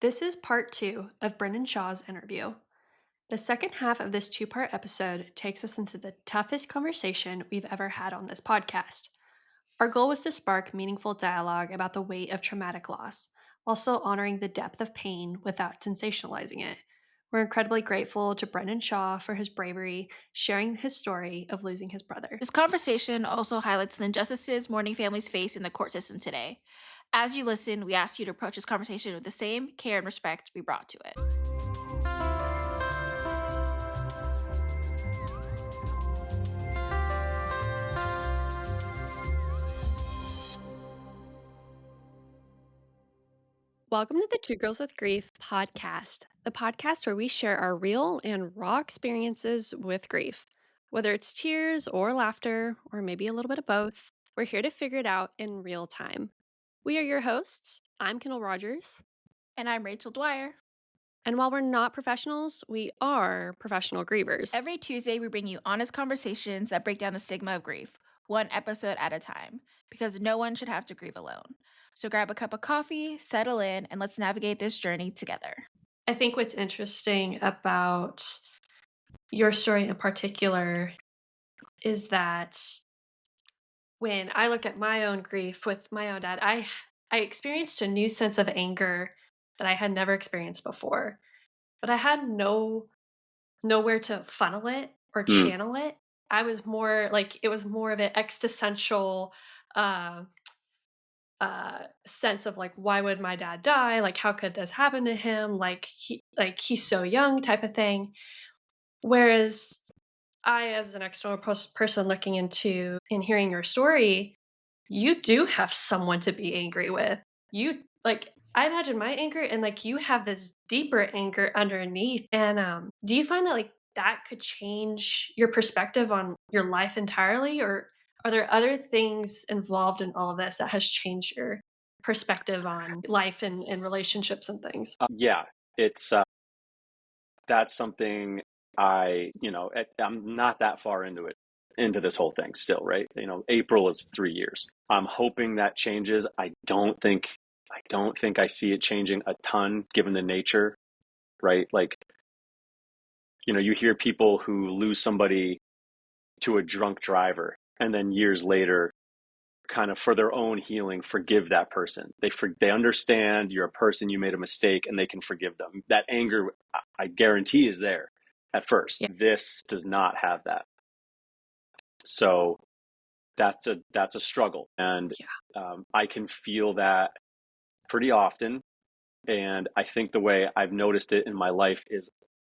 This is part two of Brendan Shaw's interview. The second half of this two-part episode takes us into the toughest conversation we've ever had on this podcast. Our goal was to spark meaningful dialogue about the weight of traumatic loss, while still honoring the depth of pain without sensationalizing it. We're incredibly grateful to Brendan Shaw for his bravery, sharing his story of losing his brother. This conversation also highlights the injustices mourning families face in the court system today. As you listen, we ask you to approach this conversation with the same care and respect we brought to it. Welcome to the Two Girls with Grief podcast, the podcast where we share our real and raw experiences with grief. Whether it's tears or laughter, or maybe a little bit of both, we're here to figure it out in real time. We are your hosts. I'm Kendall Rogers. And I'm Rachel Dwyer. And while we're not professionals, we are professional grievers. Every Tuesday, we bring you honest conversations that break down the stigma of grief, one episode at a time, because no one should have to grieve alone. So grab a cup of coffee, settle in, and let's navigate this journey together. I think what's interesting about your story in particular is that when I look at my own grief with my own dad, I experienced a new sense of anger that I had never experienced before. But I had nowhere to funnel it or Mm, channel it. I was more like it was more of an existential uh sense of like, why would my dad die? Like, how could this happen to him? He's so young type of thing. Whereas I, as an external person looking into and hearing your story, you do have someone to be angry with. You like I imagine my anger and like you have this deeper anger underneath. And do you find that like that could change your perspective on your life entirely, or are there other things involved in all of this that has changed your perspective on life and relationships and things? yeah, it's that's something I'm not that far into this whole thing still, right? April is 3 years. I'm hoping that changes. I don't think I see it changing a ton given the nature, right? Like, you hear people who lose somebody to a drunk driver and then years later kind of for their own healing forgive that person. They understand you're a person, you made a mistake, and they can forgive them. That anger, I guarantee, is there at first. Yeah. This does not have that. So that's a struggle, and Yeah. I can feel that pretty often. And I think the way I've noticed it in my life is,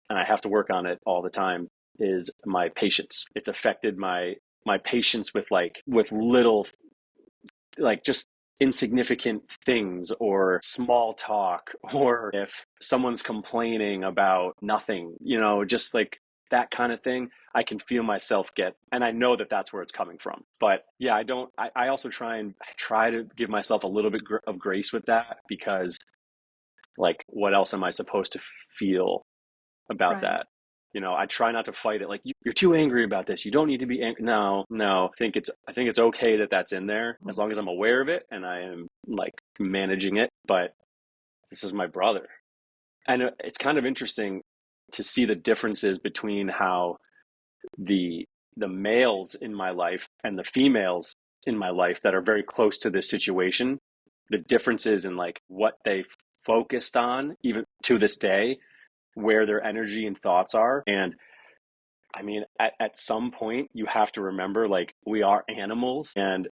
and I have to work on it all the time, is my patience. It's affected my patience with little, like, just insignificant things or small talk, or if someone's complaining about nothing, just like that kind of thing. I can feel myself and I know that that's where it's coming from. But yeah, I also try to give myself a little bit of grace with that, because like, what else am I supposed to feel about Right. that? I try not to fight it. Like, you're too angry about this. You don't need to be angry. No, no. I think it's okay that that's in there, as long as I'm aware of it and I am like managing it. But this is my brother, and it's kind of interesting to see the differences between how the the males in my life and the females in my life that are very close to this situation, the differences in like what they focused on, even to this day, where their energy and thoughts are. And I mean, at some point, you have to remember, like, we are animals, and,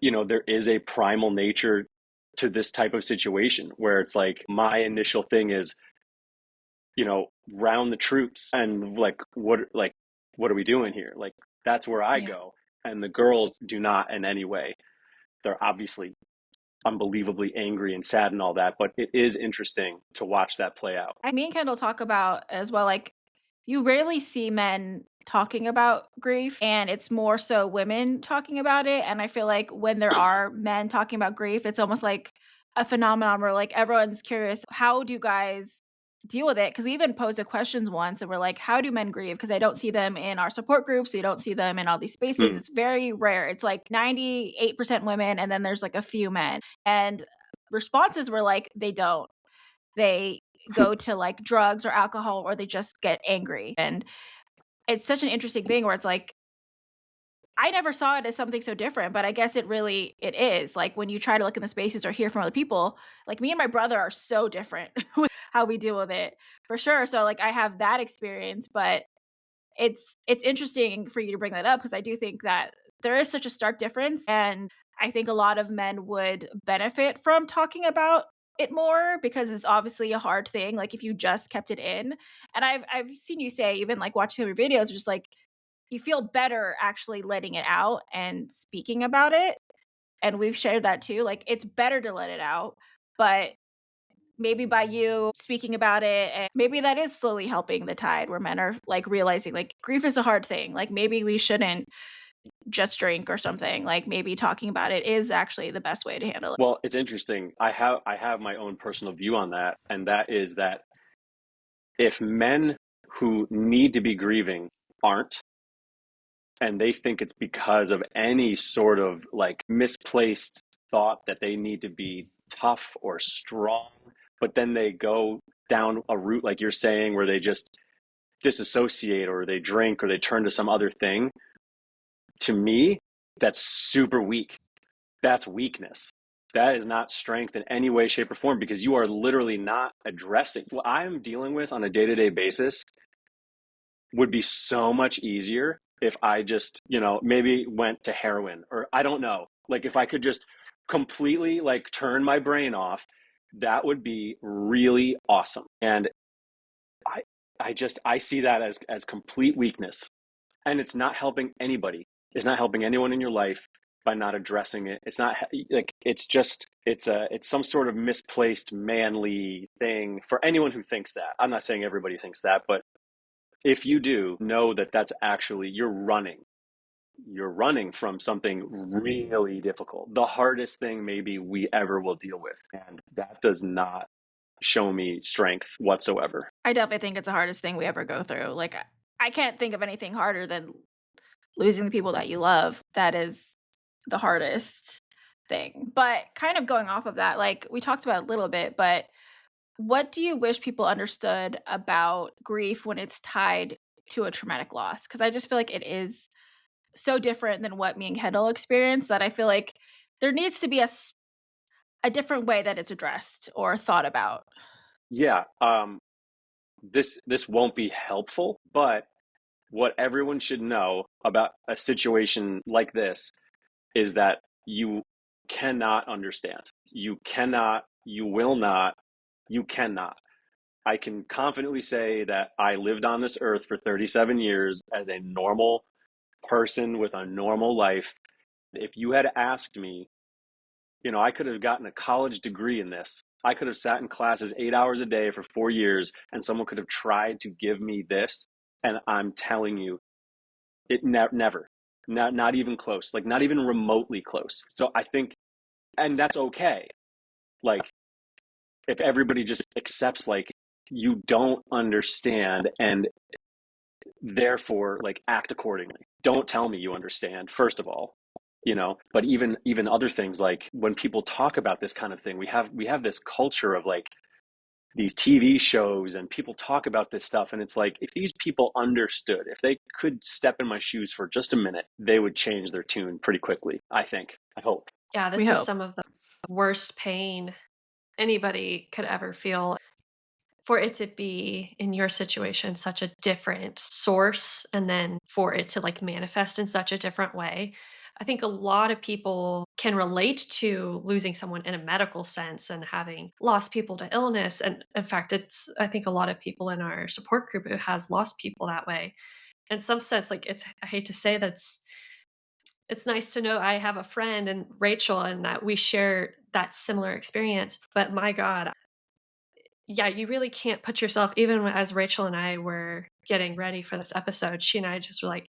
there is a primal nature to this type of situation where it's like my initial thing is, round the troops, and what are we doing here? Like, that's where I Yeah. go. And the girls do not in any way. They're obviously unbelievably angry and sad and all that, but it is interesting to watch that play out. Me and Kendall talk about as well, like, you rarely see men talking about grief, and it's more so women talking about it. And I feel like when there are men talking about grief, it's almost like a phenomenon where like everyone's curious, how do guys deal with it? Because we even posed a questions once and we're like, how do men grieve? Because I don't see them in our support groups. We don't see them in all these spaces. Mm, It's very rare. It's like 98% women, and then there's like a few men. And responses were like, they don't. they go to like drugs or alcohol, or they just get angry. And it's such an interesting thing where it's like, I never saw it as something so different, but I guess it is. Like when you try to look in the spaces or hear from other people, like me and my brother are so different with how we deal with it for sure. So like I have that experience, but it's interesting for you to bring that up because I do think that there is such a stark difference, and I think a lot of men would benefit from talking about it more because it's obviously a hard thing, like, if you just kept it in, and I've seen you say even, like, watching your videos, just, like, you feel better actually letting it out and speaking about it, and we've shared that too, like, it's better to let it out, but maybe by you speaking about it, and maybe that is slowly helping the tide where men are, like, realizing, like, grief is a hard thing, like, maybe we shouldn't just drink or something, like, maybe talking about it is actually the best way to handle it. Well, it's interesting. I have my own personal view on that, and that is that if men who need to be grieving aren't, and they think it's because of any sort of like misplaced thought that they need to be tough or strong, but then they go down a route like you're saying where they just disassociate or they drink or they turn to some other thing, to me, that's super weak. That's weakness. That is not strength in any way, shape, or form because you are literally not addressing what I'm dealing with on a day to day basis would be so much easier if I just, maybe went to heroin or I don't know. Like if I could just completely like turn my brain off, that would be really awesome. And I I see that as complete weakness. And it's not helping anybody. It's not helping anyone in your life by not addressing it. It's not like it's some sort of misplaced manly thing for anyone who thinks that. I'm not saying everybody thinks that, but if you do, know that that's actually you're running. You're running from something really difficult. The hardest thing maybe we ever will deal with. And that does not show me strength whatsoever. I definitely think it's the hardest thing we ever go through, like, I can't think of anything harder than losing the people that you love. That is the hardest thing, but kind of going off of that, like, we talked about it a little bit, but what do you wish people understood about grief when it's tied to a traumatic loss? Because I just feel like it is so different than what me and Kendall experienced that I feel like there needs to be a different way that it's addressed or thought about. Yeah, this won't be helpful, but what everyone should know about a situation like this is that you cannot understand. You cannot, you will not, you cannot. I can confidently say that I lived on this earth for 37 years as a normal person with a normal life. If you had asked me, I could have gotten a college degree in this. I could have sat in classes 8 hours a day for 4 years, and someone could have tried to give me this. And I'm telling you, never, not even close, like not even remotely close. So I think, and that's okay. Like if everybody just accepts, like you don't understand, and therefore like act accordingly. Don't tell me you understand, first of all, but even other things like when people talk about this kind of thing, we have this culture of like these TV shows and people talk about this stuff. And it's like, if these people understood, if they could step in my shoes for just a minute, they would change their tune pretty quickly. I hope. Yeah, We this is hope. some of the worst pain anybody could ever feel. For it to be in your situation such a different source and then for it to like manifest in such a different way. I think a lot of people can relate to losing someone in a medical sense and having lost people to illness. And in fact, I think a lot of people in our support group who has lost people that way. In some sense, like I hate to say it's nice to know I have a friend and Rachel and that we share that similar experience. But my God, yeah, you really can't put yourself even as Rachel and I were getting ready for this episode, she and I just were like,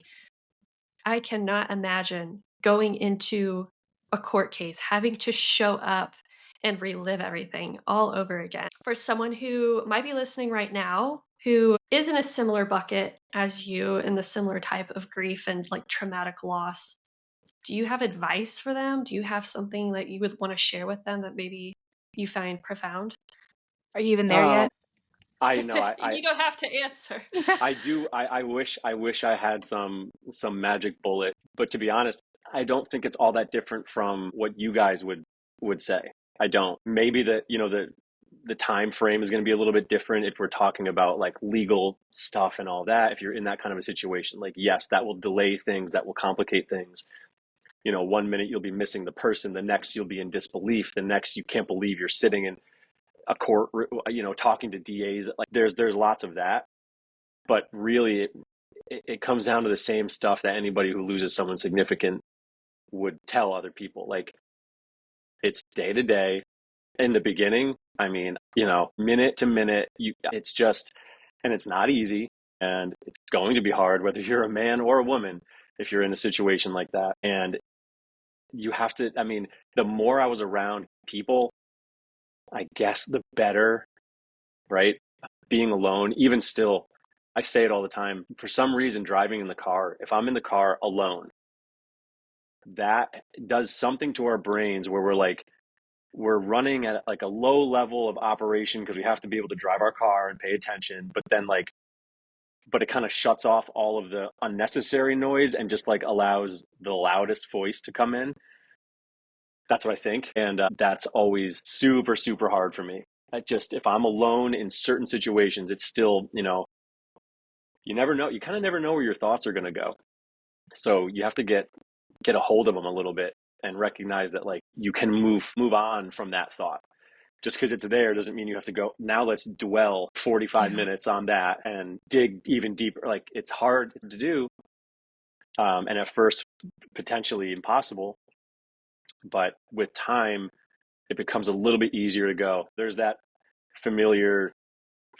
"I cannot imagine going into a court case, having to show up and relive everything all over again." For someone who might be listening right now, who is in a similar bucket as you in the similar type of grief and, like, traumatic loss, do you have advice for them? Do you have something that you would wanna share with them that maybe you find profound? Are you even there Um, yet? I know. You don't have to answer. I do. I wish I had some magic bullet. But to be honest, I don't think it's all that different from what you guys would say. I don't. Maybe the time frame is going to be a little bit different if we're talking about like legal stuff and all that. If you're in that kind of a situation, like yes, that will delay things, that will complicate things. You know, one minute you'll be missing the person, the next you'll be in disbelief, the next you can't believe you're sitting in a court, you know, talking to DAs. Like there's lots of that, but really it comes down to the same stuff that anybody who loses someone significant would tell other people. Like it's day to day. In the beginning, I mean, you know, minute to minute, it's just, and it's not easy, and it's going to be hard whether you're a man or a woman if you're in a situation like that. And you have to, I mean, the more I was around people, I guess the better, right? Being alone, even still, I say it all the time. For some reason, driving in the car, if I'm in the car alone, that does something to our brains where we're running at like a low level of operation because we have to be able to drive our car and pay attention, but then like but it kind of shuts off all of the unnecessary noise and just like allows the loudest voice to come in. That's what I think, and that's always super super hard for me. I just, if I'm alone in certain situations, it's still, you know, you never know, you kind of never know where your thoughts are going to go, so you have to get a hold of them a little bit and recognize that like you can move on from that thought. Just because it's there doesn't mean you have to go, now let's dwell 45 Yeah. minutes on that and dig even deeper. Like it's hard to do, and at first potentially impossible, but with time it becomes a little bit easier to go. There's that familiar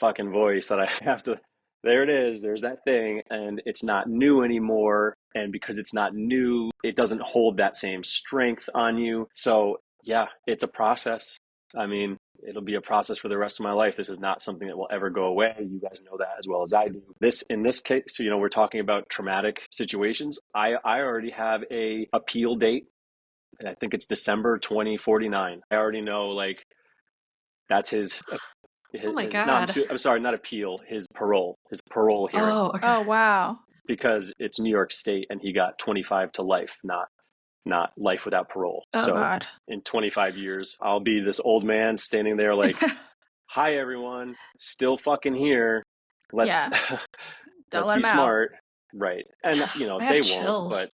fucking voice that I have to, there it is, there's that thing, and it's not new anymore, and because it's not new, it doesn't hold that same strength on you. So yeah, it's a process. I mean, it'll be a process for the rest of my life. This is not something that will ever go away. You guys know that as well as I do. This, in this case, so you know, we're talking about traumatic situations. I already have a appeal date, and I think it's December 2049. I already know, like, that's Oh my no, god. I'm sorry, not appeal, his parole hearing, Oh, okay. Oh, wow. because it's New York State and he got 25 to life, not life without parole. Oh, So God. in 25 years, I'll be this old man standing there like, "Hi everyone, still fucking here. Let's Yeah. Don't let's let be him out. smart." Right. And you know, I have they won't, chills. but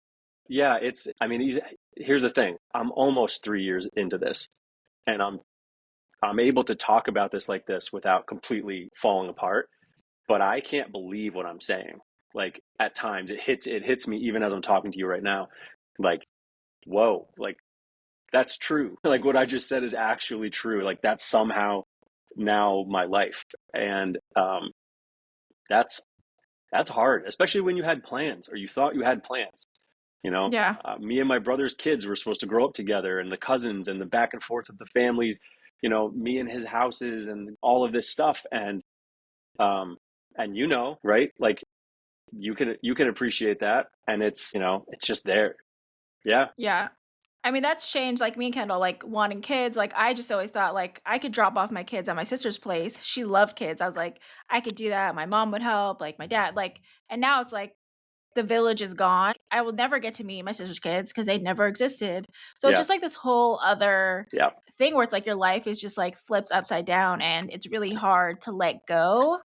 yeah, it's, I mean, here's the thing. I'm almost 3 years into this, and I'm able to talk about this like this without completely falling apart, but I can't believe what I'm saying. Like at times it hits me even as I'm talking to you right now. Like, whoa, like that's true. Like what I just said is actually true. Like that's somehow now my life. And that's that's hard, especially when you had plans or you thought you had plans. You know, Yeah. me and my brother's kids were supposed to grow up together, and the cousins and the back and forth of the families, you know, me and his houses and all of this stuff. Um, and you know, right? Like you can appreciate that, and it's, you know, it's just there. Yeah, Yeah. I mean, that's changed, like, me and Kendall, like, wanting kids, like, I just always thought, like, I could drop off my kids at my sister's place. She loved kids. I was like, I could do that. My mom would help, like, my dad, like, and now it's like the village is gone. I will never get to meet my sister's kids because they never existed. So it's yeah, just like this whole other yeah, thing where it's like your life is just like flips upside down and it's really hard to let go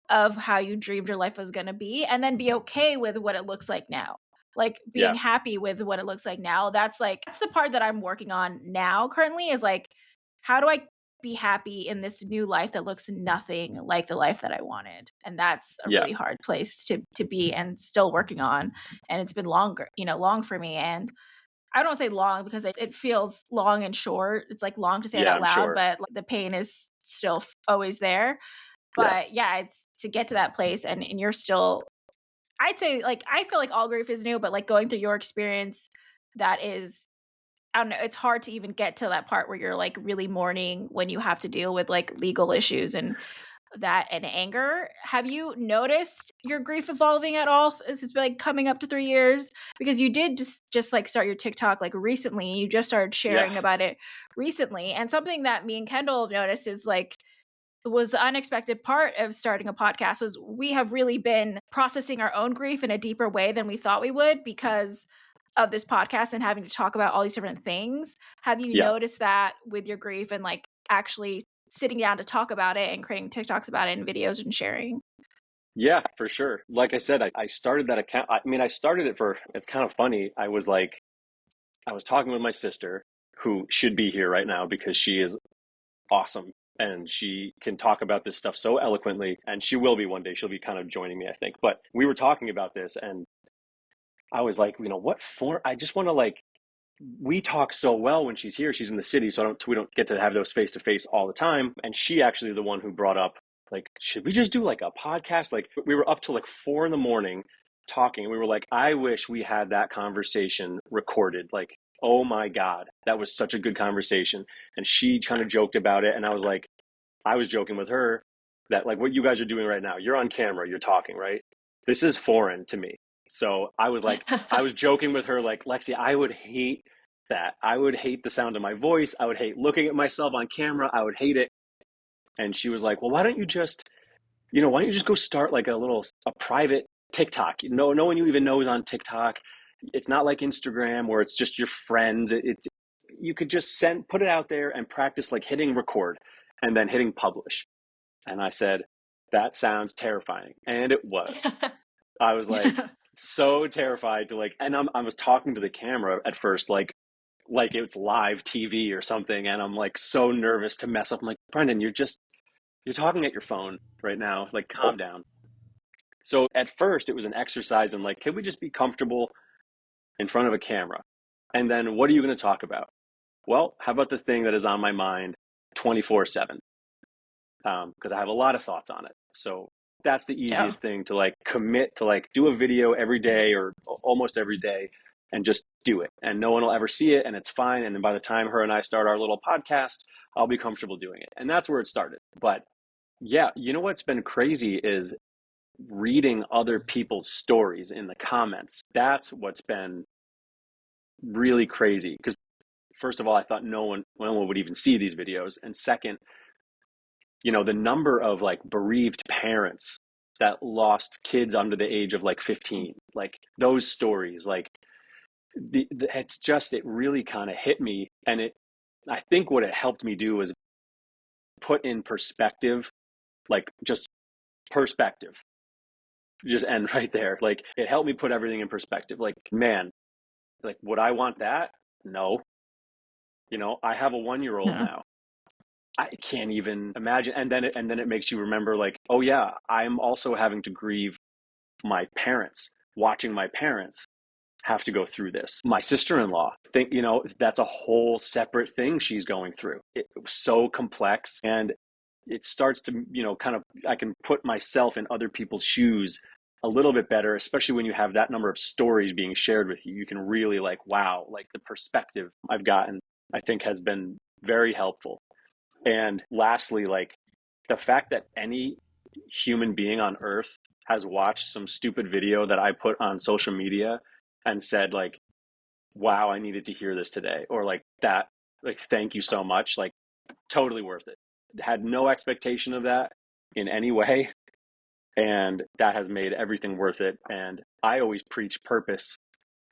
of how you dreamed your life was going to be and then be okay with what it looks like now. Like being yeah, happy with what it looks like now. That's the part that I'm working on now currently is like how do I be happy in this new life that looks nothing like the life that I wanted? And that's a yeah, really hard place to be and still working on. And it's been longer, long for me. And I don't say long because it feels long and short. It's like long to say it yeah. out I'm loud, sure. but like, the pain is still always there. Yeah, But yeah, it's to get to that place and you're still I'd say like I feel like all grief is new, but like going through your experience, that is I don't know, it's hard to even get to that part where you're like really mourning when you have to deal with like legal issues and that and anger. Have you noticed your grief evolving at all? This has been like coming up to 3 years because you did just like start your TikTok like recently. You just started yeah, sharing about it recently. And something that me and Kendall have noticed is like was the unexpected part of starting a podcast was we have really been processing our own grief in a deeper way than we thought we would because of this podcast and having to talk about all these different things. Have you Yeah. noticed that with your grief and like actually sitting down to talk about it and creating TikToks about it and videos and sharing? Yeah, for sure. Like I said, I started that account. I mean, I started it for, it's kind of funny. I was talking with my sister, who should be here right now because she is awesome and she can talk about this stuff so eloquently, and she will be one day. She'll be kind of joining me, I think. But we were talking about this, and I was like, what for? I just want to like, we talk so well when she's here. She's in the city, so we don't get to have those face to face all the time. And she actually the one who brought up like, should we just do like a podcast? Like we were up till like 4 a.m. talking, and we were like, I wish we had that conversation recorded. Like, oh my God, that was such a good conversation. And she kind of joked about it, and I was like, I was joking with her that like what you guys are doing right now, you're on camera, you're talking, right? This is foreign to me. So I was like, I was joking with her, like, Lexi, I would hate that. I would hate the sound of my voice. I would hate looking at myself on camera. I would hate it. And she was like, well, why don't you just go start like a private TikTok? No one you even know is on TikTok. It's not like Instagram where it's just your friends. You could just put it out there and practice like hitting record and then hitting publish. And I said, that sounds terrifying. And it was. I was like so terrified to like, and I was talking to the camera at first, like it's live TV or something. And I'm like so nervous to mess up. I'm like, Brendan, you're talking at your phone right now. Like, calm down. So at first it was an exercise in like, can we just be comfortable in front of a camera? And then what are you going to talk about? Well, how about the thing that is on my mind 24/7? Because I have a lot of thoughts on it. So that's the Yeah. easiest thing to like commit to, like do a video every day or almost every day and just do it. And no one will ever see it, and it's fine. And then by the time her and I start our little podcast, I'll be comfortable doing it. And that's where it started. But yeah, what's been crazy is reading other people's stories in the comments. That's what's been really crazy. Because first of all, I thought no one would even see these videos. And second, the number of like bereaved parents that lost kids under the age of like 15, like those stories, like it really kind of hit me. And I think what it helped me do was put in perspective, like just perspective, just end right there. Like it helped me put everything in perspective. Like, man, like, would I want that? No. I have a 1-year old Yeah. now. I can't even imagine. And then it makes you remember, like, oh yeah, I'm also having to grieve my parents, watching my parents have to go through this. My sister-in-law, that's a whole separate thing she's going through. It was so complex, and it starts to, kind of, I can put myself in other people's shoes a little bit better, especially when you have that number of stories being shared with you. You can really like, wow, like the perspective I've gotten, I think has been very helpful. And lastly, like the fact that any human being on earth has watched some stupid video that I put on social media and said like, wow, I needed to hear this today, or like that, like, thank you so much. Like, totally worth it. Had no expectation of that in any way. And that has made everything worth it. And I always preach purpose,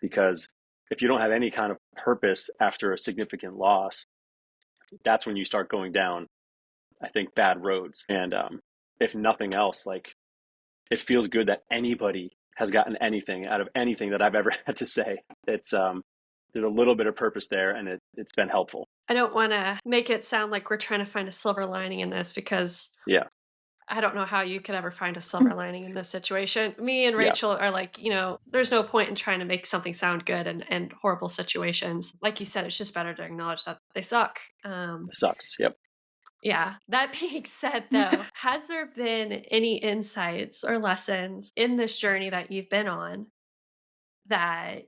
because if you don't have any kind of purpose after a significant loss, that's when you start going down, I think, bad roads. And if nothing else, like, it feels good that anybody has gotten anything out of anything that I've ever had to say. It's there's a little bit of purpose there, and it's been helpful. I don't wanna make it sound like we're trying to find a silver lining in this because Yeah, I don't know how you could ever find a silver lining in this situation. Me and yeah, Rachel are like, there's no point in trying to make something sound good and horrible situations. Like you said, it's just better to acknowledge that they suck. it sucks. Yep. Yeah. That being said, though, has there been any insights or lessons in this journey that you've been on that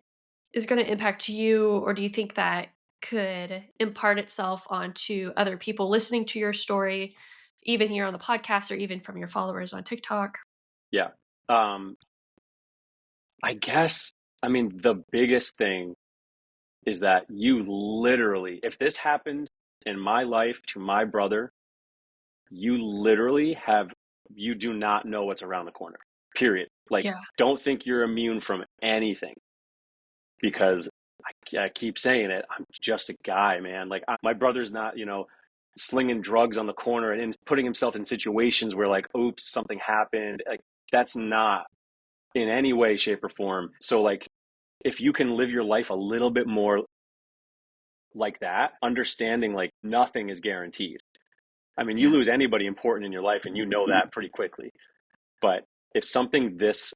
is going to impact you, or do you think that could impart itself onto other people listening to your story, even here on the podcast or even from your followers on TikTok? Yeah. Um, I guess, I mean, the biggest thing is that you literally, if this happened in my life to my brother, you literally have, you do not know what's around the corner, period. Like, Yeah. don't think you're immune from anything, because I keep saying it. I'm just a guy, man. Like, my brother's not, slinging drugs on the corner and putting himself in situations where, like, oops, something happened. Like, that's not in any way, shape, or form. So, like, if you can live your life a little bit more like that, understanding like nothing is guaranteed. I mean, you Yeah. lose anybody important in your life and you know that pretty quickly. But if something this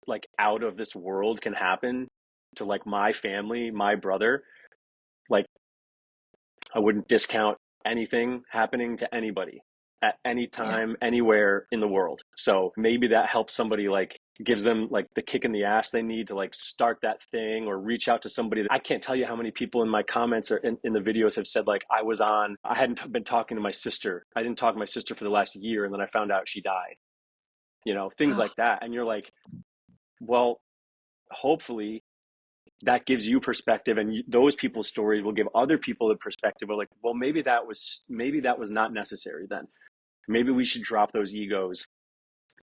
like out of this world can happen to like my family, my brother, like, I wouldn't discount anything happening to anybody at any Yeah. time, anywhere in the world. So maybe that helps somebody, like gives them like the kick in the ass they need to like start that thing or reach out to somebody. I can't tell you how many people in my comments or in the videos have said like, I hadn't been talking to my sister. I didn't talk to my sister for the last year. And then I found out she died, things Oh, like that. And you're like, well, hopefully that gives you perspective, and those people's stories will give other people the perspective of like, well, maybe that was not necessary then. Maybe we should drop those egos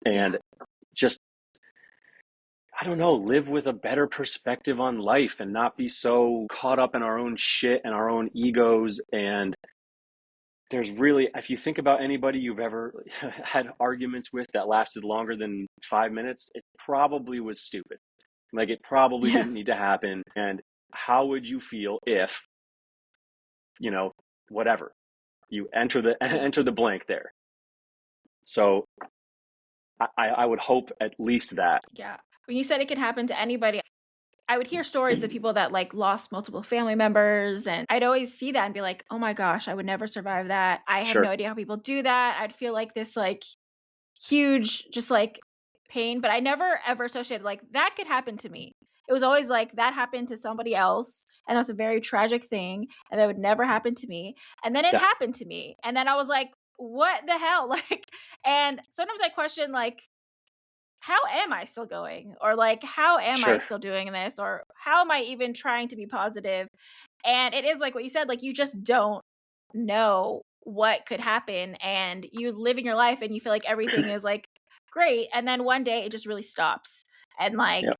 yeah. and just, I don't know, live with a better perspective on life and not be so caught up in our own shit and our own egos. And there's really, if you think about anybody you've ever had arguments with that lasted longer than 5 minutes, it probably was stupid. Like, it probably Yeah. didn't need to happen. And how would you feel if, you know, whatever, you enter the Yeah. enter the blank there? So I would hope at least that. Yeah. When you said it could happen to anybody, I would hear stories of people that like lost multiple family members, and I'd always see that and be like, "Oh my gosh, I would never survive that. I have no Sure. idea how people do that." I'd feel like this like huge just like pain, but I never ever associated like that could happen to me. It was always like that happened to somebody else and that's a very tragic thing and that would never happen to me. And then it Yeah. happened to me. And then I was like, "What the hell?" Like, and sometimes I question like, how am I still going? Or like, how am I Sure. still doing this? Or how am I even trying to be positive? And it is like what you said, like you just don't know what could happen. And you're living your life and you feel like everything is like great. And then one day it just really stops. And like Yeah.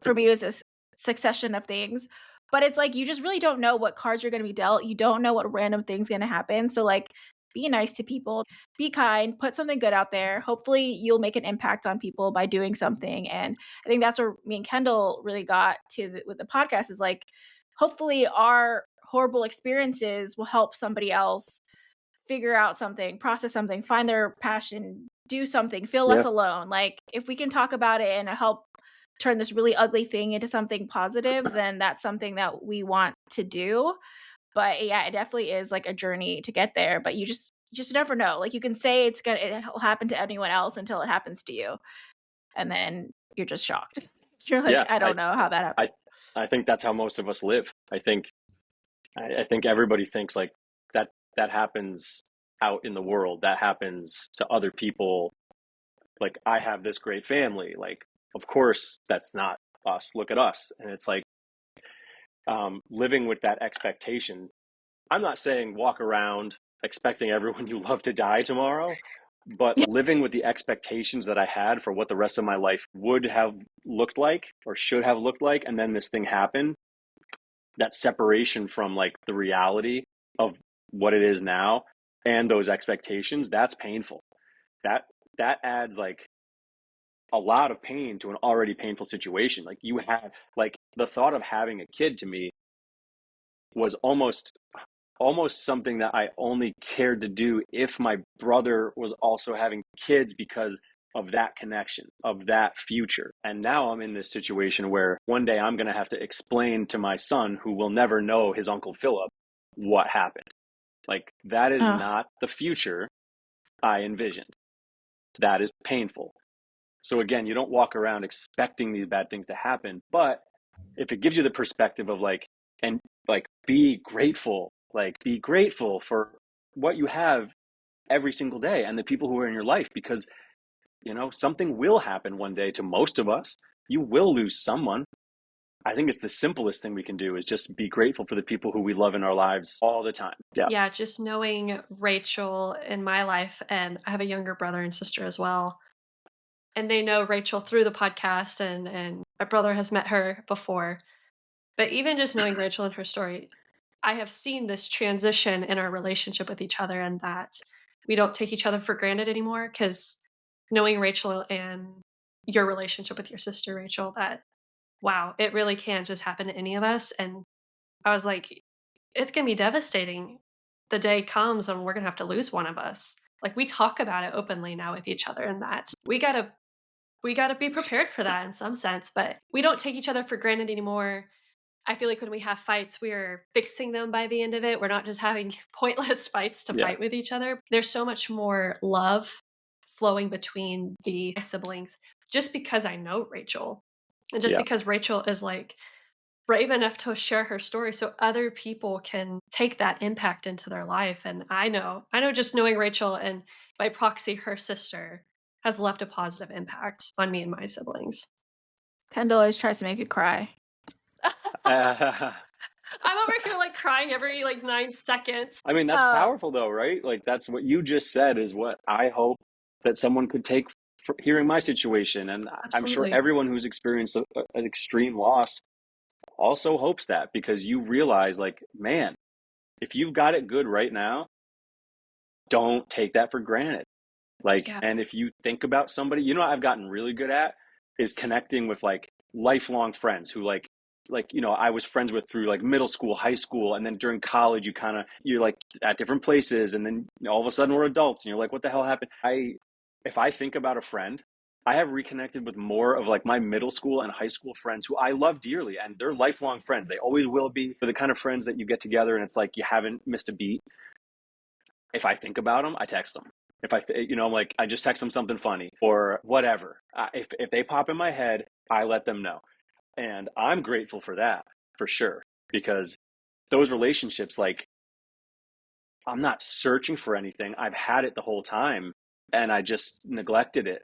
for me, it was this succession of things. But it's like you just really don't know what cards you're gonna be dealt. You don't know what random thing's gonna happen. So like be nice to people, be kind, put something good out there. Hopefully, you'll make an impact on people by doing something. And I think that's where me and Kendall really got to with the podcast is like, hopefully, our horrible experiences will help somebody else figure out something, process something, find their passion, do something, feel less Yeah. alone. Like, if we can talk about it and help turn this really ugly thing into something positive, then that's something that we want to do. But yeah, it definitely is like a journey to get there, but you just never know. Like you can say it'll happen to anyone else until it happens to you. And then you're just shocked. You're like, Yeah. I I don't know how that happened. I I think that's how most of us live. I think everybody thinks like that happens out in the world. That happens to other people. Like, I have this great family. Like, of course that's not us. Look at us. And it's like, living with that expectation. I'm not saying walk around expecting everyone you love to die tomorrow, but Yeah. living with the expectations that I had for what the rest of my life would have looked like or should have looked like, and then this thing happened, that separation from like the reality of what it is now and those expectations, that's painful. That that adds like a lot of pain to an already painful situation. Like, you have, like, the thought of having a kid to me was almost something that I only cared to do if my brother was also having kids, because of that connection, of that future. And now I'm in this situation where one day I'm going to have to explain to my son, who will never know his Uncle Philip, what happened. Like, that is Oh, not the future I envisioned. That is painful. So again, you don't walk around expecting these bad things to happen, but if it gives you the perspective of like, and like, be grateful for what you have every single day and the people who are in your life, because something will happen one day to most of us. You will lose someone. I think it's the simplest thing we can do is just be grateful for the people who we love in our lives all the time. Yeah. Yeah, just knowing Rachel in my life, and I have a younger brother and sister as well, and they know Rachel through the podcast, and my brother has met her before. But even just knowing Rachel and her story, I have seen this transition in our relationship with each other, and that we don't take each other for granted anymore. Because knowing Rachel and your relationship with your sister, Rachel, that wow, it really can just happen to any of us. And I was like, it's gonna be devastating. The day comes and we're gonna have to lose one of us. Like, we talk about it openly now with each other, and that we gotta be prepared for that in some sense, but we don't take each other for granted anymore. I feel like when we have fights, we're fixing them by the end of it. We're not just having pointless fights to Yeah. fight with each other. There's so much more love flowing between the siblings just because I know Rachel. And just Yeah. because Rachel is like brave enough to share her story so other people can take that impact into their life. And I know just knowing Rachel and by proxy her sister has left a positive impact on me and my siblings. Kendall always tries to make you cry. I'm over here like crying every like 9 seconds. I mean, that's Uh, powerful though, right? Like that's what you just said is what I hope that someone could take for hearing my situation. And I'm sure Absolutely. everyone who's experienced an extreme loss also hopes that because you realize like, man, if you've got it good right now, don't take that for granted. Like, Yeah. and if you think about somebody, you know, what I've gotten really good at is connecting with like lifelong friends who you know, I was friends with through like middle school, high school, and then during college, you're like at different places, and then all of a sudden we're adults, and you're like, what the hell happened? If I think about a friend, I have reconnected with more of like my middle school and high school friends who I love dearly, and they're lifelong friends. They always will be. They're the kind of friends that you get together, and it's like you haven't missed a beat. If I think about them, I text them. If you know, like I just text them something funny or whatever. If they pop in my head, I let them know, and I'm grateful for that for sure because those relationships, like I'm not searching for anything. I've had it the whole time, and I just neglected it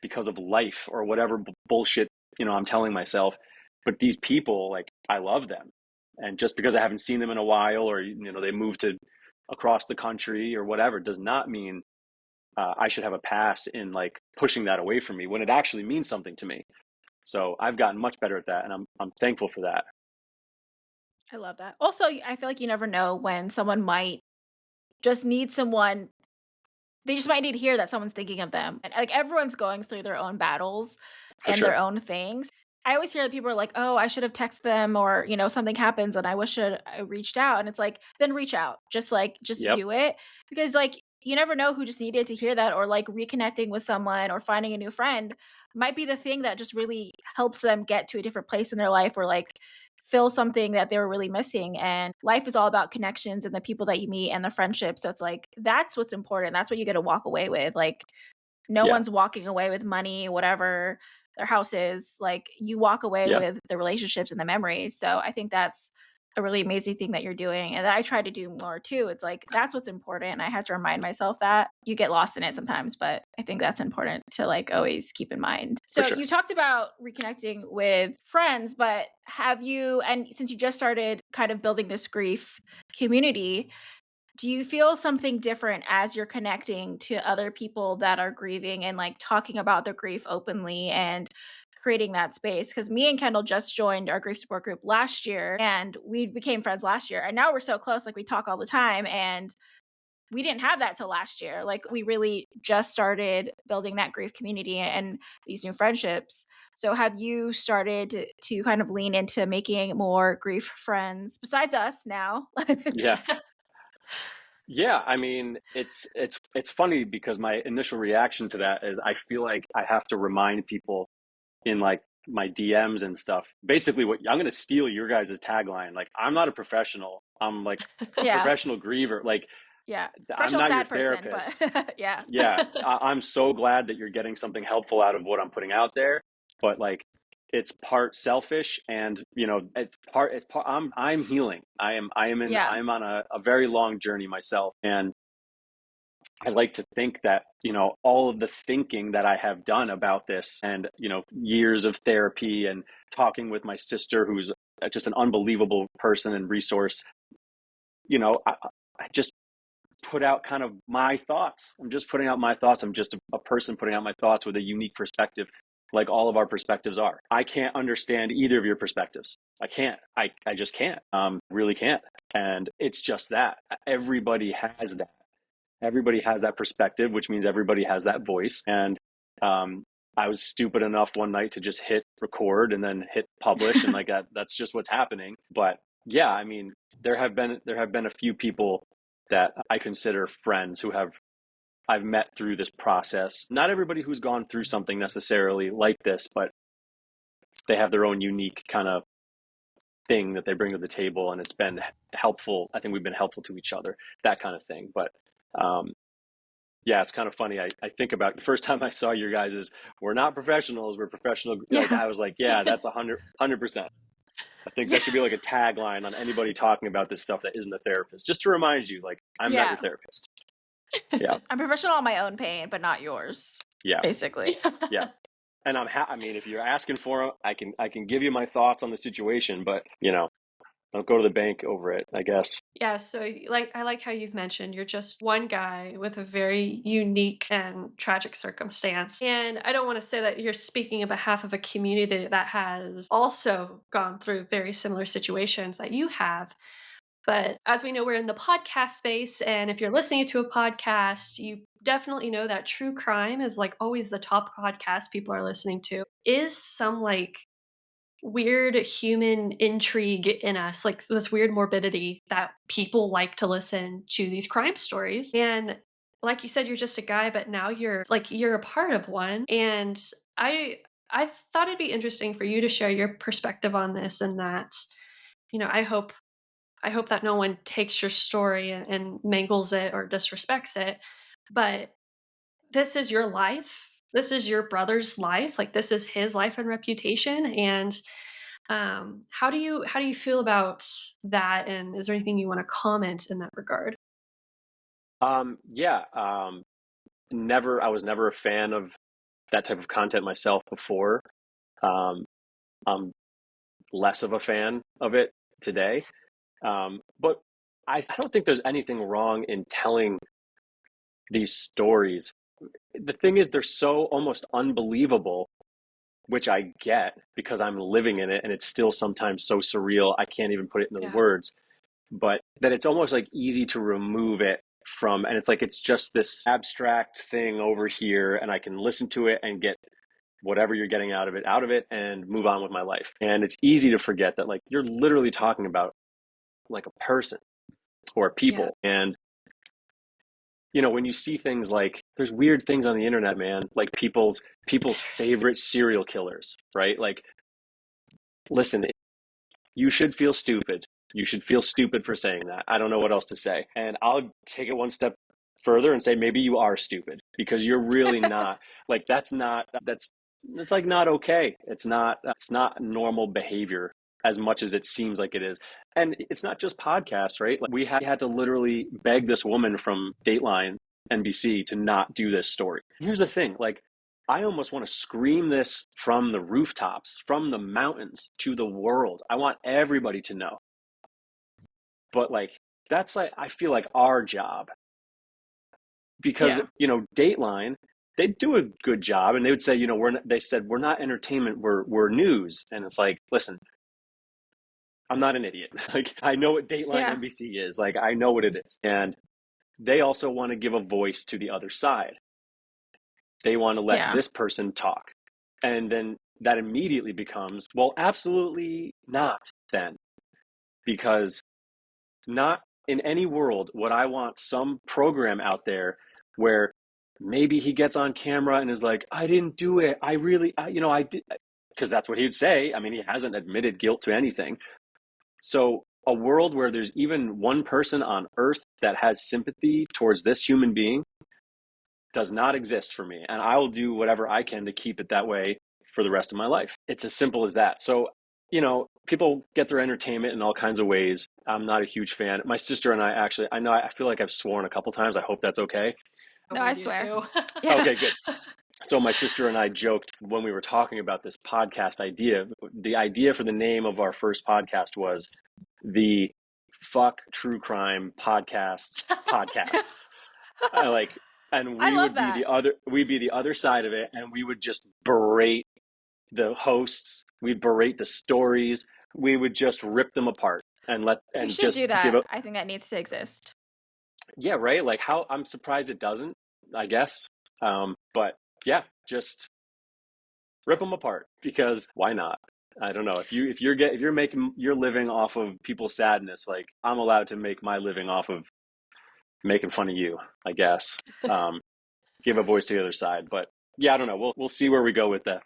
because of life or whatever bullshit I'm telling myself. But these people, like I love them, and just because I haven't seen them in a while or they moved to across the country or whatever does not mean I should have a pass in like pushing that away from me when it actually means something to me. So I've gotten much better at that, and I'm thankful for that. I love that. Also, I feel like you never know when someone might just need someone. They just might need to hear that someone's thinking of them. And, like, everyone's going through their own battles For and their sure. own things. I always hear that people are like, "Oh, I should have texted them," or, something happens and I wish I reached out, and it's like, then reach out. Just Yep. do it because, like, you never know who just needed to hear that, or, like, reconnecting with someone or finding a new friend might be the thing that just really helps them get to a different place in their life, or, like, fill something that they were really missing. And life is all about connections and the people that you meet and the friendships. So it's like that's what's important. That's what you get to walk away with. Like no Yeah. one's walking away with money, whatever their house is. Like you walk away Yeah. with the relationships and the memories. So I think that's a really amazing thing that you're doing, and that I try to do more too. It's like that's what's important. And I have to remind myself that. You get lost in it sometimes, but I think that's important to like always keep in mind. For So sure. you talked about reconnecting with friends, but have you, and since you just started kind of building this grief community, do you feel something different as you're connecting to other people that are grieving and like talking about their grief openly and creating that space? Because me and Kendall just joined our grief support group last year and we became friends last year. And now we're so close, like we talk all the time. And we didn't have that till last year. Like we really just started building that grief community and these new friendships. So have you started to kind of lean into making more grief friends besides us now? Yeah. Yeah, I mean, it's funny because my initial reaction to that is I feel like I have to remind people in like my DMs and stuff. Basically, what I'm going to steal your guys' tagline. Like, I'm not a professional. I'm like a Yeah. professional griever. Like, Yeah. I'm Professional not your sad person, but therapist. yeah. Yeah, I'm so glad that you're getting something helpful out of what I'm putting out there. But like, it's part selfish, and it's part. I'm healing. I am Yeah. I'm on a very long journey myself, and I like to think that, all of the thinking that I have done about this and, years of therapy and talking with my sister, who's just an unbelievable person and resource, I just put out kind of my thoughts. I'm just putting out my thoughts. I'm just a person putting out my thoughts with a unique perspective, like all of our perspectives are. I can't understand either of your perspectives. I can't. I just can't. Really can't. And it's just that. Everybody has that. Everybody has that perspective, which means everybody has that voice. And I was stupid enough one night to just hit record and then hit publish, and like that's just what's happening. But yeah, I mean, there have been a few people that I consider friends who I've met through this process. Not everybody who's gone through something necessarily like this, but they have their own unique kind of thing that they bring to the table, and it's been helpful. I think we've been helpful to each other, that kind of thing. But yeah, it's kind of funny. I think about the first time I saw your guys is, we're not professionals, we're professional. Like, Yeah. I was like, yeah, that's 100%. I think Yeah. that should be like a tagline on anybody talking about this stuff that isn't a therapist, just to remind you, like, I'm not your Yeah. therapist. Yeah. I'm professional on my own pain, but not yours, Yeah. basically. Yeah. And I mean, if you're asking for them, I can give you my thoughts on the situation, but don't go to the bank over it, I guess. Yeah, so like I like how you've mentioned you're just one guy with a very unique and tragic circumstance. And I don't want to say that you're speaking on behalf of a community that has also gone through very similar situations that you have. But as we know, we're in the podcast space, and if you're listening to a podcast, you definitely know that true crime is like always the top podcast people are listening to. Is some like weird human intrigue in us, like this weird morbidity that people like to listen to these crime stories. And like you said, you're just a guy, but now you're a part of one. And I I thought it'd be interesting for you to share your perspective on this, and that, I hope that no one takes your story and mangles it or disrespects it. But this is your life. This is your brother's life. Like, this is his life and reputation. And how do you feel about that? And is there anything you want to comment in that regard? Yeah. I was never a fan of that type of content myself before. Um, I'm less of a fan of it today. But I don't think there's anything wrong in telling these stories. The thing is, they're so almost unbelievable, which I get because I'm living in it, and it's still sometimes so surreal. I can't even put it into Yeah. words, but that it's almost like easy to remove it from, and it's like it's just this abstract thing over here, and I can listen to it and get whatever you're getting out of it and move on with my life. And it's easy to forget that, like, you're literally talking about like a person or Yeah. people. And when you see things like, there's weird things on the internet, man, like people's favorite serial killers, right? Like, listen, you should feel stupid. You should feel stupid for saying that. I don't know what else to say. And I'll take it one step further and say, maybe you are stupid, because you're really not. Like, that's like not okay. It's not normal behavior as much as it seems like it is. And it's not just podcasts, right? Like, we had to literally beg this woman from Dateline NBC to not do this story. Here's the thing, like, I almost want to scream this from the rooftops, from the mountains to the world. I want everybody to know. But like, that's like, I feel like our job, because Yeah. Dateline, they do a good job, and they would say, they said, we're not entertainment, we're news. And it's like, listen, I'm not an idiot. Like, I know what Dateline Yeah. NBC is. Like, I know what it is. And they also want to give a voice to the other side. They want to let Yeah. this person talk. And then that immediately becomes, well, absolutely not, then. Because not in any world would I want some program out there where maybe he gets on camera and is like, I didn't do it. I did. Because that's what he'd say. I mean, he hasn't admitted guilt to anything. So a world where there's even one person on earth that has sympathy towards this human being does not exist for me. And I will do whatever I can to keep it that way for the rest of my life. It's as simple as that. So, people get their entertainment in all kinds of ways. I'm not a huge fan. My sister and I actually, I feel like I've sworn a couple times. I hope that's okay. No, I with you swear. too. Yeah. Okay, good. So my sister and I joked when we were talking about this podcast idea. The idea for the name of our first podcast was the Fuck True Crime Podcasts podcast. Like, and I love that. we'd be the other side of it, and we would just berate the hosts. We'd berate the stories. We would just rip them apart You and should just do give that. a I think that needs to exist. yeah, right. Like how I'm surprised it doesn't. I guess, but yeah, just rip them apart because why not? I don't know if you're making your living off of people's sadness, like I'm allowed to make my living off of making fun of you, I guess. Um, give a voice to the other side, but yeah, I don't know. We'll see where we go with that.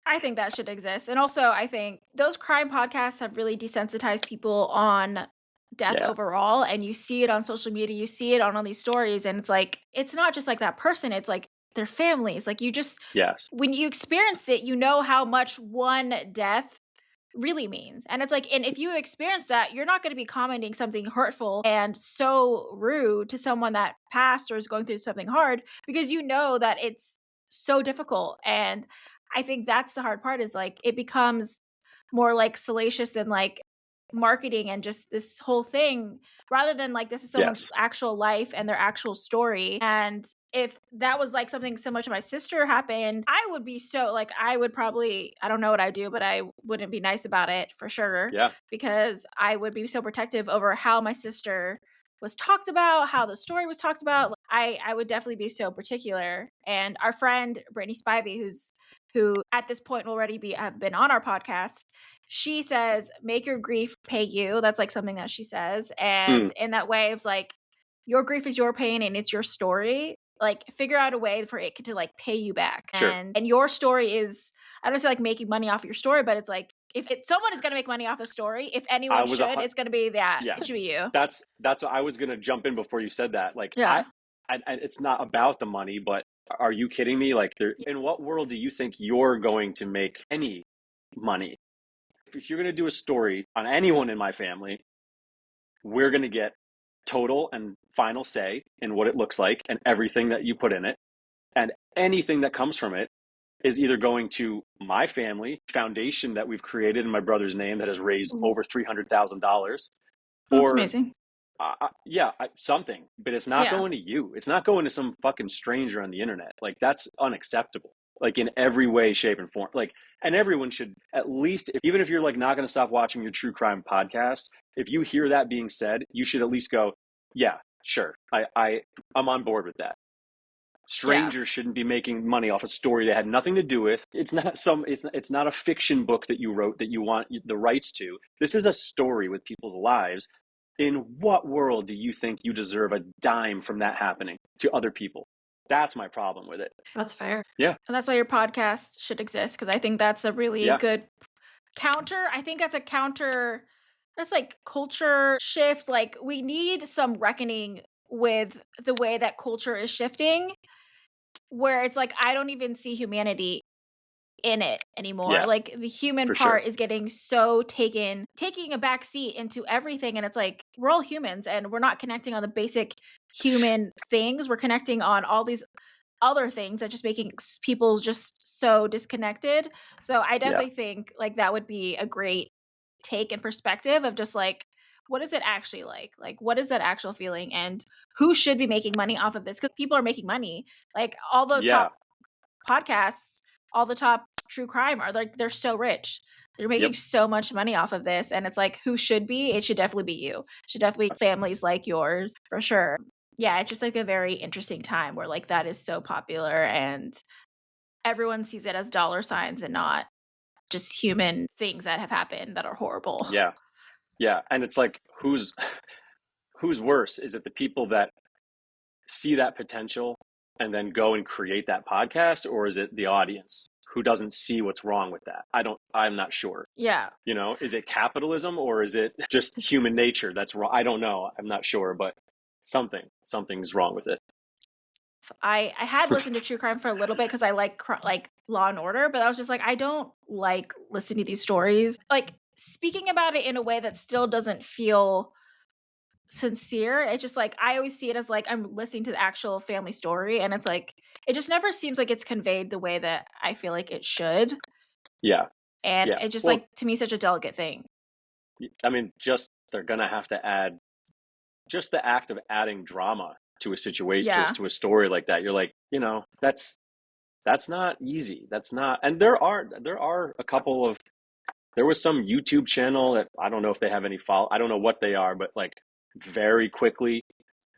I think that should exist. And also, I think those crime podcasts have really desensitized people on death Yeah. overall. And you see it on social media, you see it on all these stories. And it's like, it's not just like that person, it's like their families. Like, you just, Yes. when you experience it, you know how much one death really means. And it's like, and if you experience that, you're not going to be commenting something hurtful and so rude to someone that passed or is going through something hard because you know that it's so difficult. And I think that's the hard part is like it becomes more like salacious and like marketing and just this whole thing rather than like this is someone's Yes. actual life and their actual story. And if that was like something similar to my sister happened, I would be so like I would probably I don't know what I do, but I wouldn't be nice about it for sure Yeah. because I would be so protective over how my sister was talked about, how the story was talked about. I would definitely be so particular. And our friend Brittany Spivey, who at this point will already be have been on our podcast, she says, make your grief pay you. That's like something that she says. Mm, And in that way, it's like your grief is your pain and it's your story. Like figure out a way for it to like pay you back. sure. And your story is I don't say like making money off your story, but it's like someone is gonna make money off the story, if I anyone was a should, it's gonna be that. yeah. It should be you. That's what I was gonna jump in before you said that. Like Yeah. it's not about the money, but are you kidding me? Like, in what world do you think you're going to make any money? If you're going to do a story on anyone in my family, we're going to get total and final say in what it looks like and everything that you put in it. And anything that comes from it is either going to my family foundation that we've created in my brother's name that has raised over $300,000, That's or amazing. something, but it's not Yeah. going to you. It's not going to some fucking stranger on the internet. Like that's unacceptable. Like in every way, shape, and form. Like, and everyone should at least, even if you're like not going to stop watching your true crime podcast, if you hear that being said, you should at least go, yeah, sure, I'm on board with that. Yeah. Strangers shouldn't be making money off a story that had nothing to do with. It's not a fiction book that you wrote that you want the rights to. This is a story with people's lives. In what world do you think you deserve a dime from that happening to other people? That's my problem with it. That's fair. Yeah. And that's why your podcast should exist because I think that's a really Yeah. good counter. I think that's a counter. That's like culture shift. Like we need some reckoning with the way that culture is shifting, where it's like I don't even see humanity in it anymore. Yeah, Like the human for sure. part is getting so taking a back seat into everything. And it's like we're all humans and we're not connecting on the basic human things. We're connecting on all these other things that just making people just so disconnected. So I Yeah. definitely think like that would be a great take and perspective of just like what is it actually like? Like what is that actual feeling and who should be making money off of this? Because people are making money. Like all the Yeah. top podcasts, all the top true crime are like they're so rich. They're making Yep. so much money off of this. And it's like who should be? It should definitely be you. It should definitely be families like yours for sure. Yeah, it's just like a very interesting time where like that is so popular and everyone sees it as dollar signs and not just human things that have happened that are horrible. Yeah. Yeah. And it's like, who's worse? Is it the people that see that potential and then go and create that podcast, or is it the audience who doesn't see what's wrong with that? I'm not sure. Yeah. You know, is it capitalism or is it just human nature that's wrong? I don't know. I'm not sure, but something's wrong with it. I had listened to true crime for a little bit because I like like Law and Order, but I was just like I don't like listening to these stories. Like speaking about it in a way that still doesn't feel sincere. It's just like I always see it as like I'm listening to the actual family story, and it's like it just never seems like it's conveyed the way that I feel like it should. Yeah. And Yeah. it's just Well, like to me such a delicate thing. I mean, just they're gonna have to add just the act of adding drama to a situation, Yeah. just to a story like that. You're like, that's not easy. That's not, and there are a couple of there was some YouTube channel that I don't know if they have any follow. I don't know what they are, but like very quickly,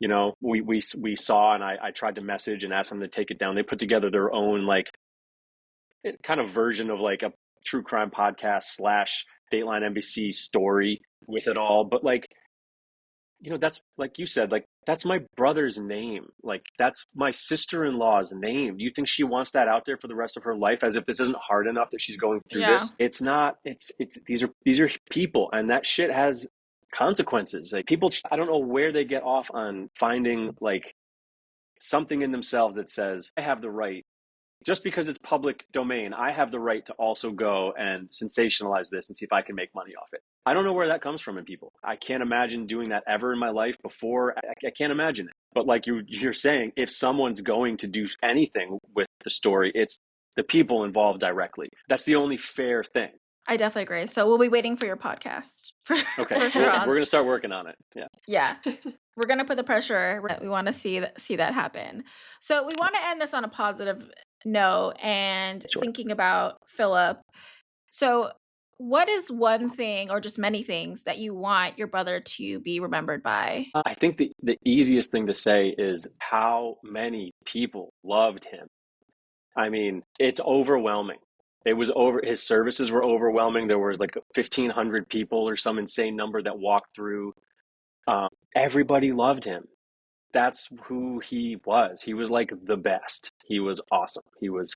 we saw, and I tried to message and ask them to take it down. They put together their own like kind of version of like a true crime podcast slash Dateline NBC story with it all. But like, that's like you said, like that's my brother's name. Like that's my sister-in-law's name. Do you think she wants that out there for the rest of her life, as if this isn't hard enough that she's going through Yeah. this? It's not. It's these are people, and that shit has consequences. Like people, I don't know where they get off on finding like something in themselves that says I have the right, just because it's public domain, I have the right to also go and sensationalize this and see if I can make money off it. I don't know where that comes from in people. I can't imagine doing that ever in my life before. I can't imagine it. But like you're saying, if someone's going to do anything with the story, it's the people involved directly. That's the only fair thing. I definitely agree. So we'll be waiting for your podcast for, Okay, for sure. we're gonna start working on it. Yeah. Yeah. We're going to put the pressure. We want to see that happen. So we want to end this on a positive note and Sure. thinking about Philip. So what is one thing or just many things that you want your brother to be remembered by? I think the easiest thing to say is how many people loved him. I mean, it's overwhelming. It was his services were overwhelming. There was like 1,500 people or some insane number that walked through. Everybody loved him. That's who he was. He was like the best. He was awesome. He was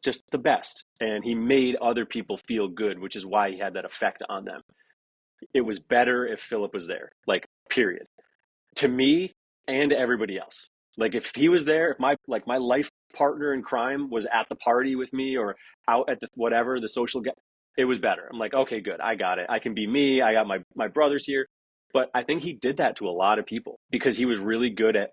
just the best. And he made other people feel good, which is why he had that effect on them. It was better if Philip was there, like, period. To me and to everybody else. Like if he was there, if my life partner in crime was at the party with me or out at the whatever, the social get, it was better. I'm like, okay, good. I got it. I can be me. I got my brothers here. But I think he did that to a lot of people because he was really good at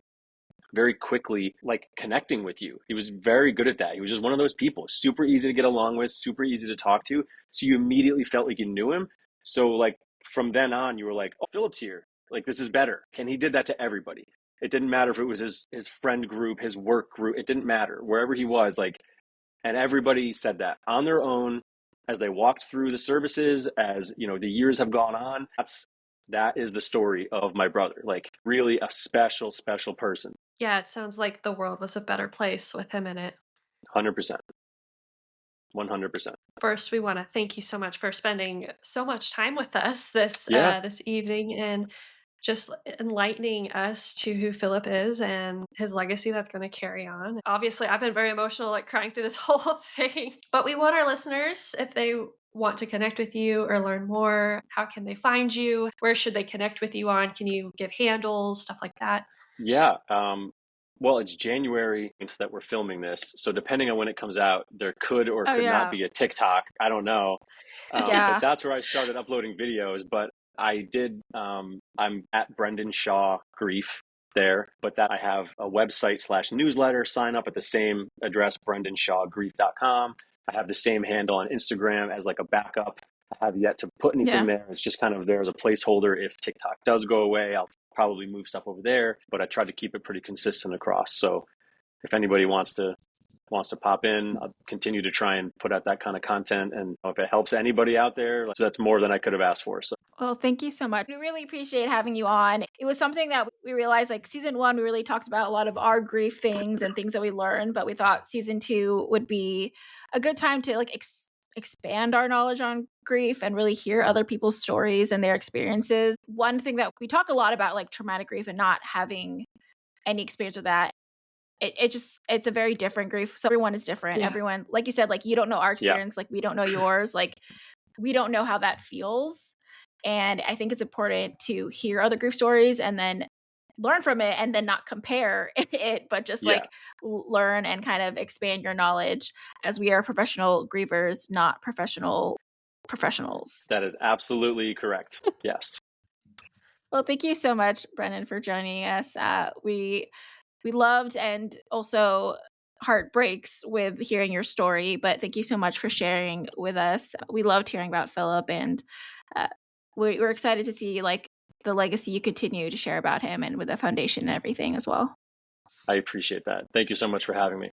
very quickly like connecting with you. He was very good at that. He was just one of those people, super easy to get along with, super easy to talk to. So you immediately felt like you knew him. So like from then on, you were like, oh, Philip's here. Like this is better. And he did that to everybody. It didn't matter if it was his friend group, his work group. It didn't matter wherever he was. Like, and everybody said that on their own as they walked through the services. As the years have gone on. That is the story of my brother. Like really a special, special person. Yeah, it sounds like the world was a better place with him in it. 100%. 100%. First, we want to thank you so much for spending so much time with us this Yeah. this evening and just enlightening us to who Philip is and his legacy that's going to carry on. Obviously, I've been very emotional, like crying through this whole thing. But we want our listeners, if they want to connect with you or learn more, how can they find you? Where should they connect with you on? Can you give handles, stuff like that? Yeah. Well, it's January that we're filming this. So depending on when it comes out, there could or could not be a TikTok. I don't know. Yeah. But that's where I started uploading videos. But I did, I'm at Brendan Shaw Grief there, but that I have a website / newsletter. Sign up at the same address, brendanshawgrief.com. I have the same handle on Instagram as like a backup. I have yet to put anything there. It's just kind of there as a placeholder. If TikTok does go away, I'll probably move stuff over there, but I tried to keep it pretty consistent across. So if anybody wants to pop in, I'll continue to try and put out that kind of content. And if it helps anybody out there, that's more than I could have asked for. So Well, thank you so much. We really appreciate having you on. It was something that we realized, like season 1, we really talked about a lot of our grief things and things that we learned, but we thought season 2 would be a good time to like expand our knowledge on grief and really hear other people's stories and their experiences. One thing that we talk a lot about, like traumatic grief and not having any experience with that. It's a very different grief. So everyone is different. Yeah. Everyone, like you said, like you don't know our experience, like we don't know yours, like we don't know how that feels. And I think it's important to hear other grief stories and then learn from it and then not compare it, but just like learn and kind of expand your knowledge, as we are professional grievers, not professionals. That is absolutely correct. Yes. Well, thank you so much, Brennan, for joining us. We loved and also heartbreaks with hearing your story, but thank you so much for sharing with us. We loved hearing about Philip, and uh, we're excited to see like the legacy you continue to share about him and with the foundation and everything as well. I appreciate that. Thank you so much for having me.